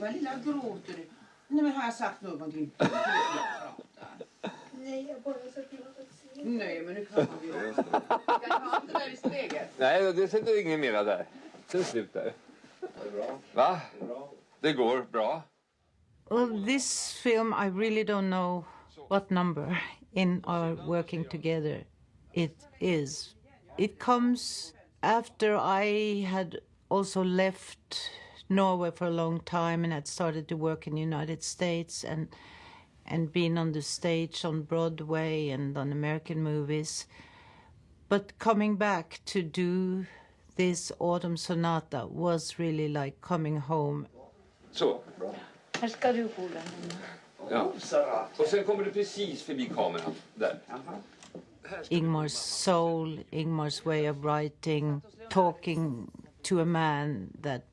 vad lilla gråter du. Nej, men har jag sagt någonting? Jag pratar. Nej, jag bara så glad att se. Nej, men nu kan vi ju. Ska jag ha det där i spegeln? Nej, det sätter ingen mera där. Sen slut där. Det är bra. Va? Det är bra. Det går bra. Well, this film, I really don't know what number in our working together it is. It comes after I had also left Norway for a long time and had started to work in the United States and been on the stage on Broadway and on American movies. But coming back to do this Autumn Sonata was really like coming home. Så. Bra. Här ska du hålla. Ja. Och sen kommer du precis förbi kameran. Där. Ingmar's soul, Ingmar's way of writing, talking to a man that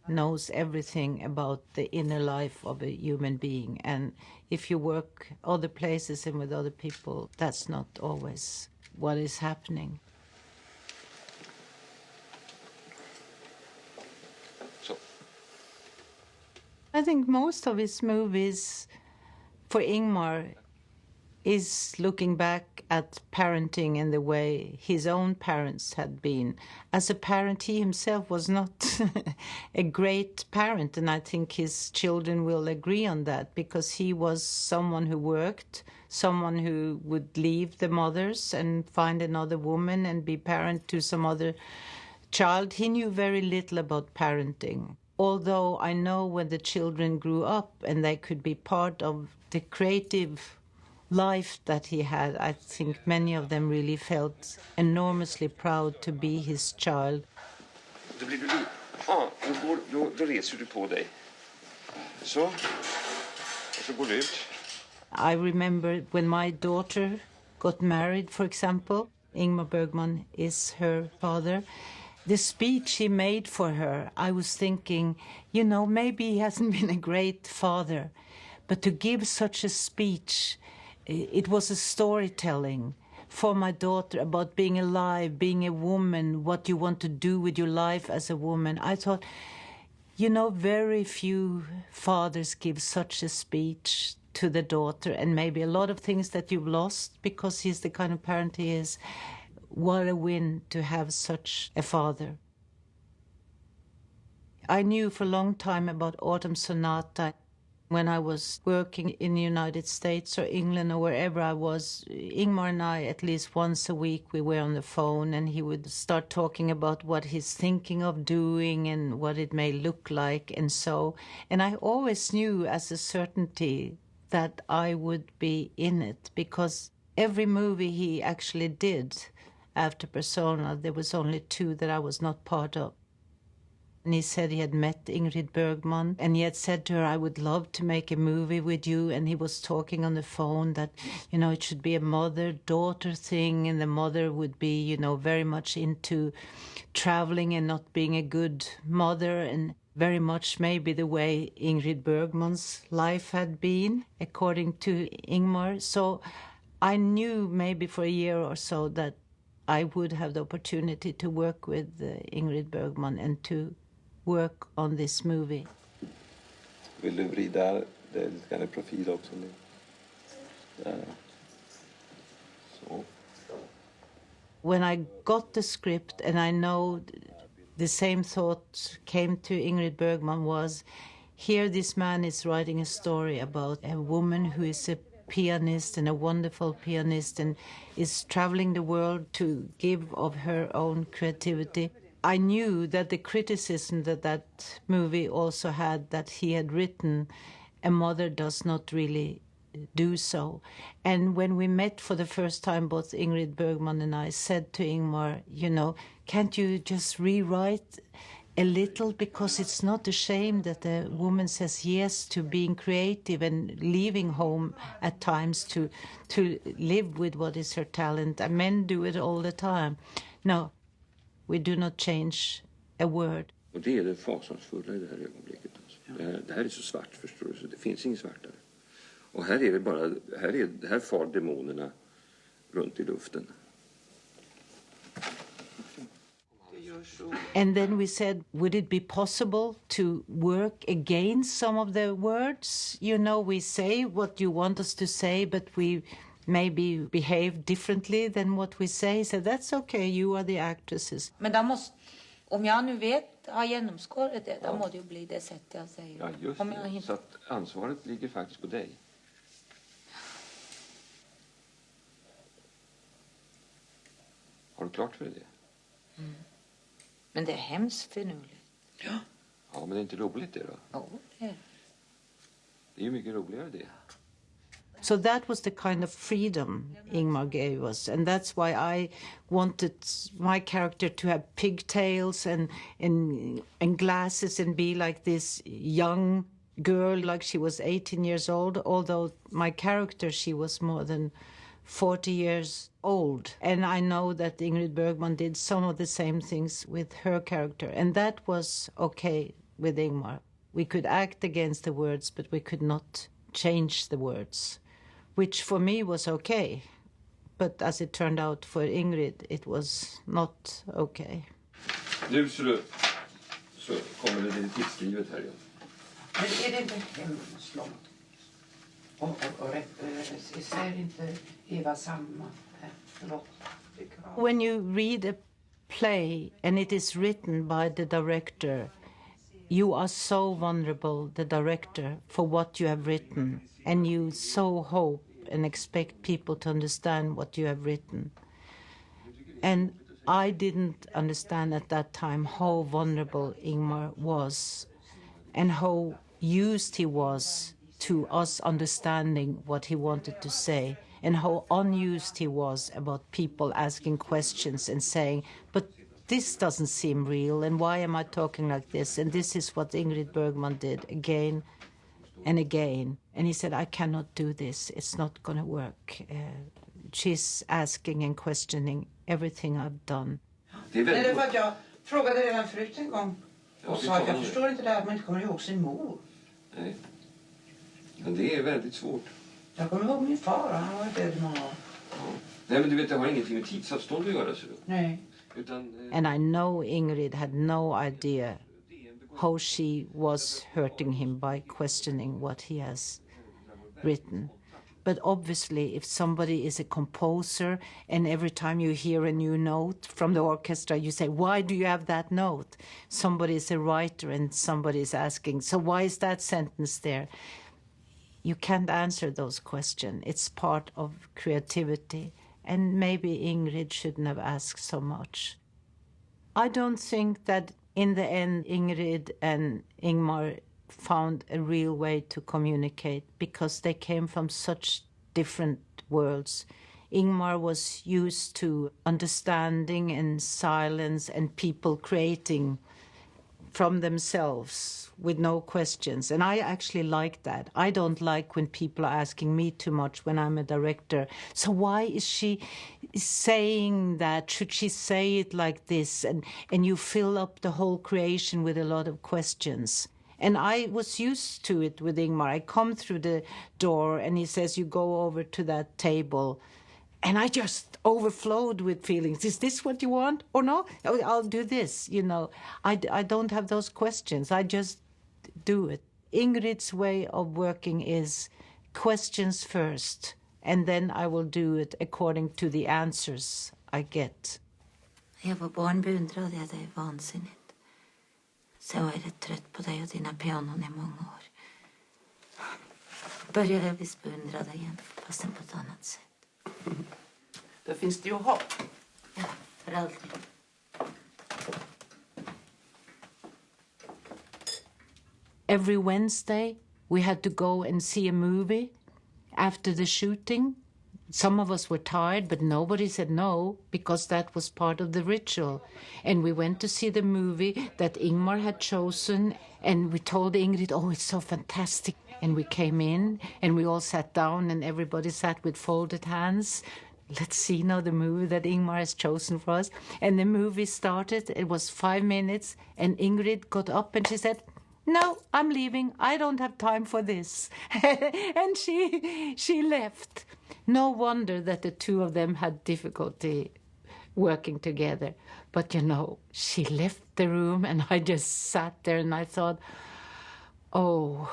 knows everything about the inner life of a human being. And if you work other places and with other people, that's not always what is happening. Så. I think most of his movies for Ingmar is looking back at parenting in the way his own parents had been. As a parent, he himself was not a great parent, and I think his children will agree on that, because he was someone who worked, someone who would leave the mothers and find another woman and be parent to some other child. He knew very little about parenting. Although I know when the children grew up and they could be part of the creative life that he had, I think many of them really felt enormously proud to be his child. Då blir du då reser du på dig. Så. Och så går du ut. I remember when my daughter got married, for example, Ingmar Bergman is her father. The speech he made for her, I was thinking, you know, maybe he hasn't been a great father, but to give such a speech, it was a storytelling for my daughter about being alive, being a woman, what you want to do with your life as a woman. I thought, you know, very few fathers give such a speech to the daughter, and maybe a lot of things that you've lost because he's the kind of parent he is. What a win to have such a father. I knew for a long time about Autumn Sonata. When I was working in the United States or England or wherever I was, Ingmar and I, at least once a week, we were on the phone, and he would start talking about what he's thinking of doing and what it may look like and so. And I always knew as a certainty that I would be in it, because every movie he actually did after Persona, there was only 2 that I was not part of. And he said he had met Ingrid Bergman, and he had said to her, I would love to make a movie with you. And he was talking on the phone that, you know, it should be a mother-daughter thing, and the mother would be, you know, very much into traveling and not being a good mother, and very much maybe the way Ingrid Bergman's life had been, according to Ingmar. So I knew maybe for a year or so that I would have the opportunity to work with Ingrid Bergman and to work on this movie. Vill du vrida det lite profil också nu? Där. Så. When I got the script, and I know the same thought came to Ingrid Bergman, was here this man is writing a story about a woman who is a pianist and a wonderful pianist and is traveling the world to give of her own creativity. I knew that the criticism that movie also had, that he had written, a mother does not really do so. And when we met for the first time, both Ingrid Bergman and I said to Ingmar, you know, can't you just rewrite a little, because it's not a shame that a woman says yes to being creative and leaving home at times to live with what is her talent. And men do it all the time. No, we do not change a word. Och det är det fasansfulla i det här ögonblicket. Alltså. Det här är så svart, förstår du, så det finns inget svartare. Och här är det bara, här far demonerna runt i luften. And then we said, would it be possible to work against some of the words? You know, we say what you want us to say, but we maybe behave differently than what we say. So that's okay, you are the actresses. Men da måste, om jag nu har genomskådat det, då måste det ju bli det sättet jag säger. Ja, just det. Så att ansvaret ligger faktiskt på dig. Har du klart för dig det? Mm. Men det är hemskt finurligt. Ja. Ja, men det är inte roligt det då? Ja, det är det. Det är ju mycket roligare det. So that was the kind of freedom Ingmar gave us, and that's why I wanted my character to have pigtails and glasses and be like this young girl, like she was 18 years old, although my character, she was more than 40 years old. And I know that Ingrid Bergman did some of the same things with her character, and that was okay with Ingmar. We could act against the words, but we could not change the words, which for me was okay. But as it turned out for Ingrid, it was not okay. Nu så kommer det lite tidsskrivet här igen. Men är det inte hemskt långt? Och säger inte Eva samma? Förlåt. When you read a play and it is written by the director, you are so vulnerable, the director, for what you have written, and you so hope and expect people to understand what you have written. And I didn't understand at that time how vulnerable Ingmar was and how used he was to us understanding what he wanted to say, and how unused he was about people asking questions and saying, but this doesn't seem real, and why am I talking like this? And this is what Ingrid Bergman did again and again. And he said, I cannot do this. It's not going to work. She's asking and questioning everything I've done. Det är för att jag frågade redan förut en gång och sa att jag förstår inte det här att man inte kommer ihåg sin mor. Nej, men det är väldigt svårt. Jag kommer ihåg min far, han var död i många år. Ja. Nej, men du vet, det har ingenting med tidsavstånd att göra. Så. Nej. And I know Ingrid had no idea how she was hurting him by questioning what he has written. But obviously, if somebody is a composer and every time you hear a new note from the orchestra, you say, why do you have that note? Somebody is a writer and somebody is asking, so why is that sentence there? You can't answer those questions. It's part of creativity. And maybe Ingrid shouldn't have asked so much. I don't think that in the end Ingrid and Ingmar found a real way to communicate because they came from such different worlds. Ingmar was used to understanding and silence and people creating from themselves with no questions. And I actually like that. I don't like when people are asking me too much when I'm a director. So why is she saying that? Should she say it like this? And you fill up the whole creation with a lot of questions. And I was used to it with Ingmar. I come through the door and he says, you go over to that table. And I just overflowed with feelings. Is this what you want or no? I'll do this, you know. I don't have those questions. I just do it. Ingrid's way of working is questions first, and then I will do it according to the answers I get. Jag var barn beundrade jag dig vansinnigt. Så jag är rätt trött på dig och dina pianon i många år. Börjar jag visst beundra dig igen, fast på ett annat sätt. Då finns det ju hopp. Ja, för alltid. Every Wednesday, we had to go and see a movie after the shooting. Some of us were tired, but nobody said no, because that was part of the ritual. And we went to see the movie that Ingmar had chosen, and we told Ingrid, oh, it's so fantastic. And we came in, and we all sat down, and everybody sat with folded hands. Let's see now the movie that Ingmar has chosen for us. And the movie started. It was 5 minutes, and Ingrid got up and she said, no, I'm leaving. I don't have time for this. And she left. No wonder that the two of them had difficulty working together. But, you know, she left the room and I just sat there and I thought, oh,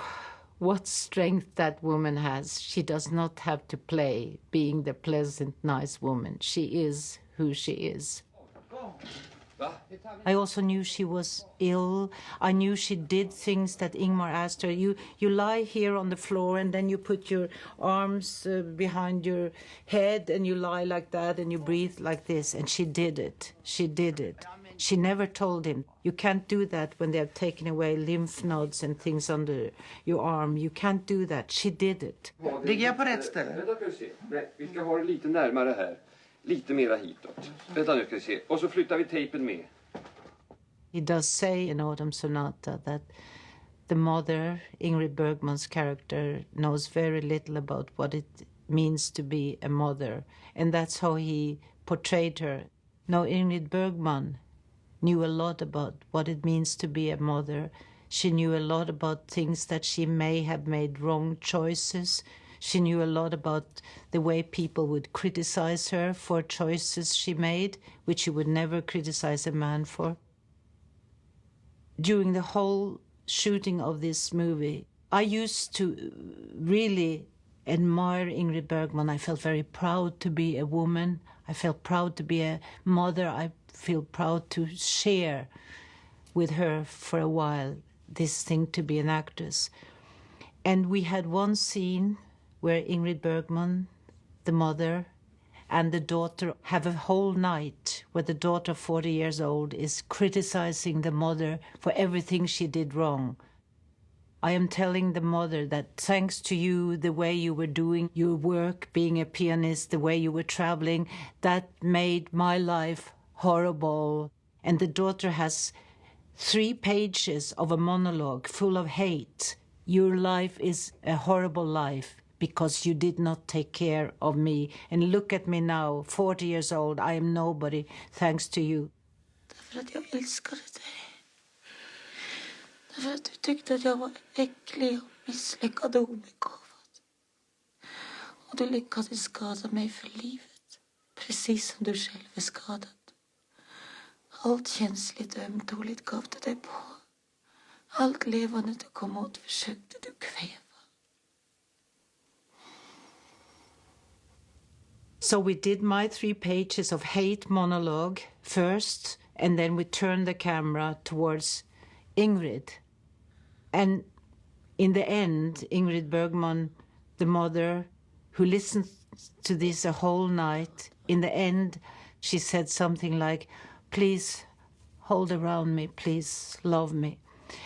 what strength that woman has. She does not have to play being the pleasant, nice woman. She is who she is. I also knew she was ill. I knew she did things that Ingmar asked her. You lie here on the floor and then you put your arms behind your head and you lie like that and you breathe like this. And she did it. She did it. She never told him, you can't do that when they have taken away lymph nodes and things under your arm. You can't do that. She did it. Ligger jag på rätt ställe? Vänta ska vi se. Nej, vi ska ha det lite närmare här. Lite mera hitåt. Vänta nu ska vi se. Och så flyttar vi tejpen med. He does say in Autumn Sonata that the mother, Ingrid Bergman's character, knows very little about what it means to be a mother. And that's how he portrayed her. Now, Ingrid Bergman knew a lot about what it means to be a mother. She knew a lot about things that she may have made wrong choices. She knew a lot about the way people would criticize her for choices she made, which she would never criticize a man for. During the whole shooting of this movie, I used to really admire Ingrid Bergman. I felt very proud to be a woman. I felt proud to be a mother. I feel proud to share with her for a while this thing to be an actress. And we had one scene where Ingrid Bergman, the mother, and the daughter have a whole night where the daughter, 40 years old, is criticizing the mother for everything she did wrong. I am telling the mother that thanks to you, the way you were doing your work, being a pianist, the way you were traveling, that made my life horrible. And the daughter has 3 pages of a monologue full of hate. Your life is a horrible life because you did not take care of me. And look at me now, 40 years old, I am nobody thanks to you. Därför att jag älskade dig. Därför att du tyckte att jag var äcklig och misslyckad och obegåvad. Och du lyckades skada mig för livet. Precis som du själv är skadad. Allt känsligt och ömtåligt gav du dig på. Allt levande du kom åt försökte du kväva. So we did my 3 pages of hate monologue first, and then we turned the camera towards Ingrid. And in the end, Ingrid Bergman, the mother, who listened to this a whole night, in the end, she said something like, please hold around me, please love me.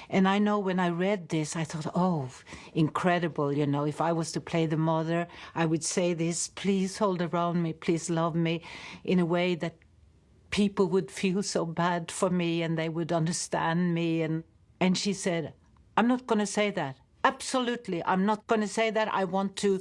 And I know when I read this, I thought, oh, incredible, you know, if I was to play the mother, I would say this, please hold around me, please love me, in a way that people would feel so bad for me and they would understand me. And she said, I'm not going to say that. Absolutely, I'm not going to say that. I want to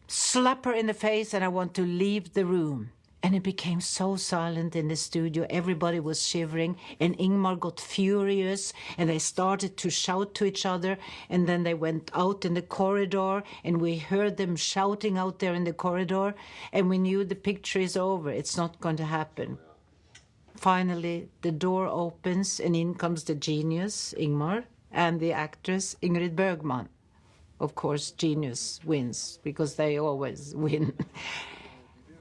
slap her in the face and I want to leave the room. And it became so silent in the studio. Everybody was shivering. And Ingmar got furious. And they started to shout to each other. And then they went out in the corridor. And we heard them shouting out there in the corridor. And we knew the picture is over. It's not going to happen. Finally, the door opens. And in comes the genius, Ingmar, and the actress, Ingrid Bergman. Of course, genius wins, because they always win.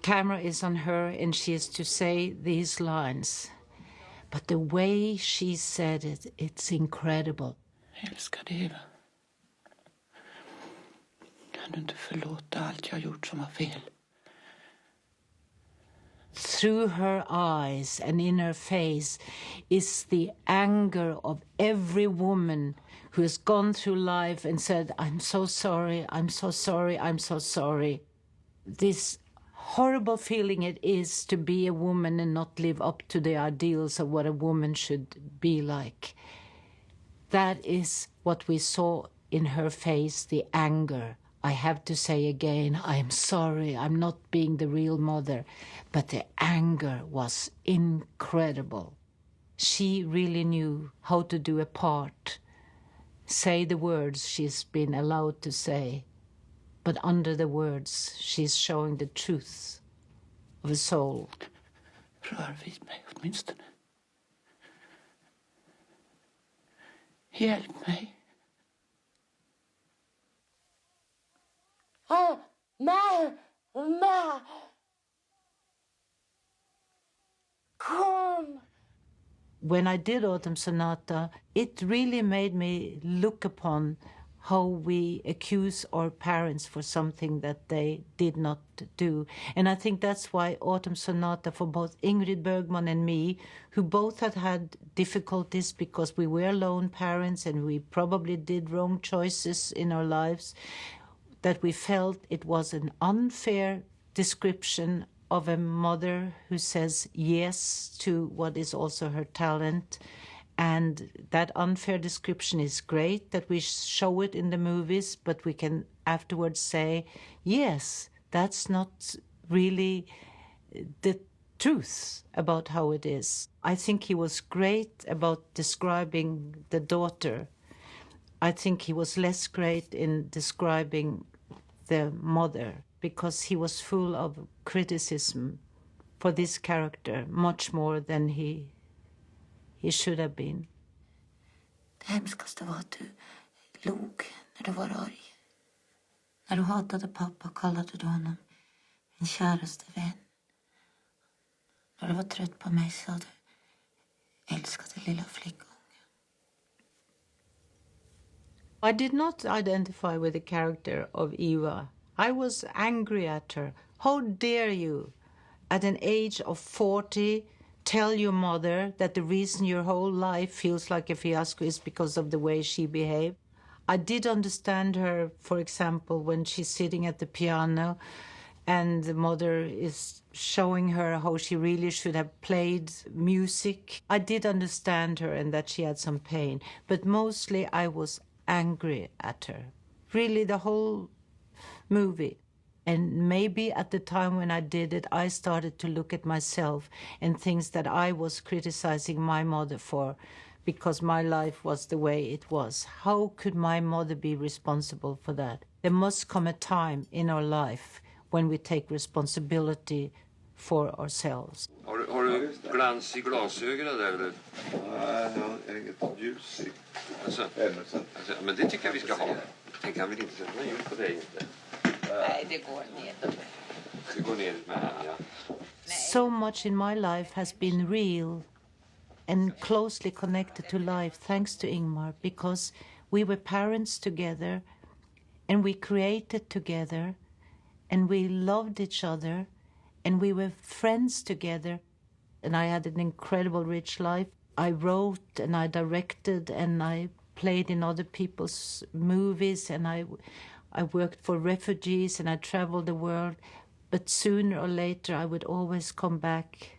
Camera is on her and she is to say these lines. But the way she said it, it's incredible. Älskade Eva. Kan du inte förlåta allt jag gjort som var fel? Through her eyes and in her face is the anger of every woman who has gone through life and said, I'm so sorry, I'm so sorry, I'm so sorry. This horrible feeling it is to be a woman and not live up to the ideals of what a woman should be like. That is what we saw in her face, the anger. I have to say again, I'm sorry, I'm not being the real mother. But the anger was incredible. She really knew how to do a part, say the words she's been allowed to say. But under the words, she's showing the truth of a soul. Rör vid mig åtminstone. Hjälp mig. Mamma! Kom! When I did Autumn Sonata, it really made me look upon how we accuse our parents for something that they did not do. And I think that's why Autumn Sonata, for both Ingrid Bergman and me, who both had difficulties because we were lone parents and we probably did wrong choices in our lives, that we felt it was an unfair description of a mother who says yes to what is also her talent. And that unfair description is great that we show it in the movies, but we can afterwards say, yes, that's not really the truth about how it is. I think he was great about describing the daughter. I think he was less great in describing the mother, because he was full of criticism for this character, much more than he should have been. Det hemskaste var att du log när du var arg. När du hatade pappa kallade du honom min käraste vän. När du var trött på mig sa du älskade lilla flickan. I did not identify with the character of Eva. I was angry at her. How dare you, at an age of 40, tell your mother that the reason your whole life feels like a fiasco is because of the way she behaved? I did understand her, for example, when she's sitting at the piano and the mother is showing her how she really should have played music. I did understand her and that she had some pain, but mostly I was angry at her. Really, the whole movie. And maybe at the time when I did it, I started to look at myself and things that I was criticizing my mother for because my life was the way it was. How could my mother be responsible for that? There must come a time in our life when we take responsibility for ourselves. Har du glans i glasögonen där eller? Nej, jag har inget ljus i Alltså, händelsen. men det tycker jag vi ska ha. Tänk, han vill inte sätta ljus på dig inte. Nej, det går nedåt. Det går ner med här, ja. So much in my life has been real and closely connected to life thanks to Ingmar, because we were parents together and we created together and we loved each other and we were friends together. And I had an incredible rich life. I wrote and I directed and I played in other people's movies and I worked for refugees and I traveled the world. But sooner or later I would always come back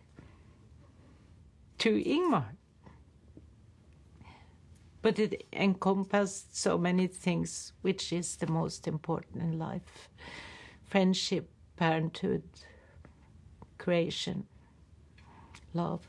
to Ingmar. But it encompassed so many things, which is the most important in life. Friendship, parenthood, creation, love.